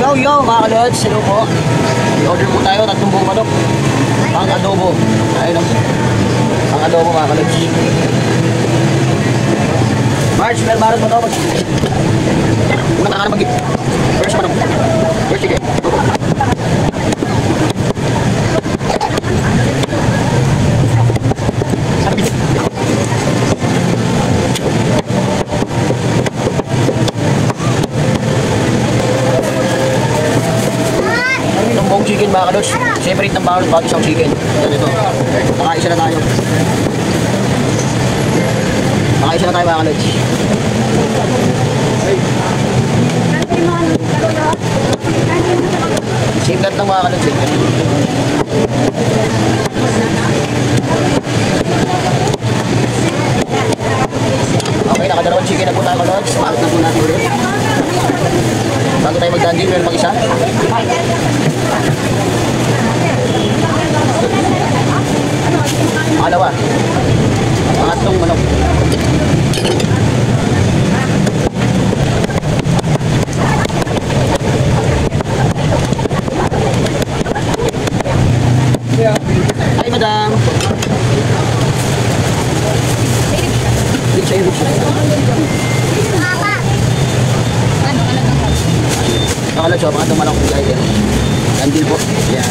Yo, mga kalods, hello po. I-order po tayo, 3 buong manok. Ang adobo. Ayun o. Ang adobo, mga kalods. March, pero barot mo ito. Unang kakaroon mag-git. First manok. First chicken. Chicken mga kalods, separate ng bawal bago isang chicken. Ganito. Nakaisa na tayo. Nakaisa na tayo mga kalods. Same cut lang mga kalods. Okay, nakadalawang chicken na po tayo kalods. Bakit na po natin ulit. Bago tayo magdandil, meron pang isa. Pangalawa, pangatlong manok. Hi madam. Nakala siya, pangatlong manok. Dandil po. Yan.